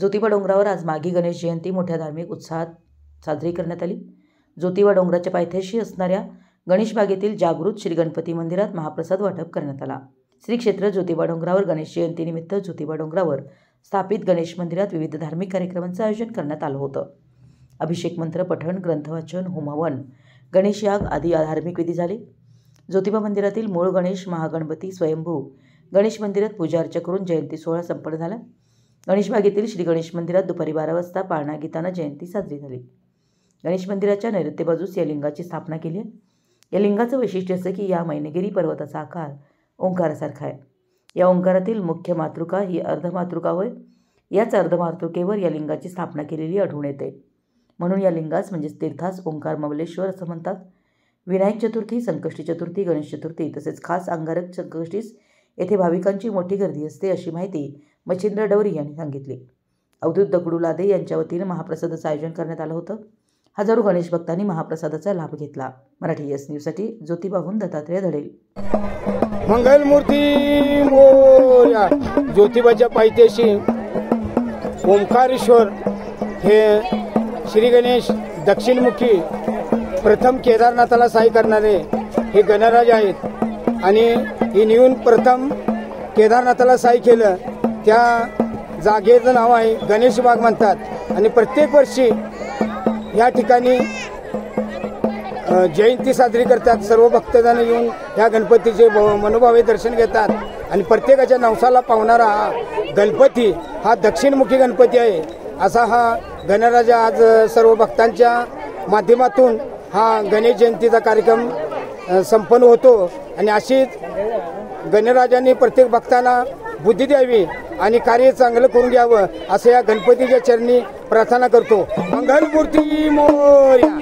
ज्योतिबा डोंगरावर आज माघी गणेश जयंती मोठ्या धार्मिक उत्साहात साजरी करण्यात आली। ज्योतिबा डोंगराच्या पायथ्याशी असणाऱ्या गणेश बागेतील जागृत श्री गणपती मंदिरात महाप्रसाद वाटप करण्यात आला। श्री क्षेत्र ज्योतिबा डोंगरावर गणेश जयंतीनिमित्त ज्योतिबा डोंगरावर स्थापित गणेश मंदिरात विविध धार्मिक कार्यक्रमांचे आयोजन करण्यात आलं होतं। अभिषेक मंत्र पठण, ग्रंथवाचन, होमहवन, गणेश याग आदी धार्मिक विधी झाले। ज्योतिबा मंदिरातील मूळ गणेश, महागणपती, स्वयंभू गणेश मंदिरात पूजा अर्चा करून जयंती सोहळा संपन्न झाला। गणेश बागेतील श्री गणेश मंदिरात दुपारी 12 वाजता पाळणा गीताने जयंती साजरी झाली। गणेश मंदिराच्या नैऋत्य बाजूस या लिंगाची स्थापना केली आहे। या लिंगाचं वैशिष्ट्य असं की या मैनगिरी पर्वताचा आकार ओंकारासारखा आहे। या ओंकारातील मुख्य मातृका ही अर्धमातृका होय। याच अर्धमातृकेवर या लिंगाची स्थापना केलेली आढळून येते, म्हणून या लिंगास म्हणजेच तीर्थास ओंकार ममलेश्वर असं म्हणतात। विनायक चतुर्थी, संकष्टी चतुर्थी, गणेश चतुर्थी तसेच खास अंगारक संकष्टीस येथे भाविकांची मोठी गर्दी असते, अशी माहिती मच्छिंद्र डवरी यांनी सांगितली। अवधूत दगडू लादे यांच्या वतीने महाप्रसादाचं आयोजन करण्यात आलं होतं। हजारो गणेश भक्तांनी महाप्रसादाचा लाभ घेतला। मराठी एस न्यूजसाठी ज्योतिबाहून दत्तात्रय धडेल। मंगलमूर्ती मोरया। ज्योतिबाच्या पायथ्याशी ओंकारेश्वर हे श्री गणेश दक्षिणमुखी प्रथम केदारनाथाला साई करणारे हे गणराज आहेत आणि हे नेऊन प्रथम केदारनाथाला साई केलं त्या जागेचं नाव आहे गणेश बाग म्हणतात। आणि प्रत्येक वर्षी या ठिकाणी जयंती साजरी करतात। सर्व भक्तजण येऊन या गणपतीचे मनोभावे दर्शन घेतात आणि प्रत्येकाच्या नवसाला पावणारा हा गणपती हा दक्षिणमुखी गणपती आहे। असा हा गणराजा आज सर्व भक्तांच्या माध्यमातून हा गणेश जयंतीचा कार्यक्रम संपन्न होतो आणि अशीच गणराजांनी प्रत्येक भक्तांना बुद्धी द्यावी आणि कार्य चांगलं करून घ्यावं असं या गणपतीच्या चरणी प्रार्थना करतो। मंगलमूर्ती मोरया।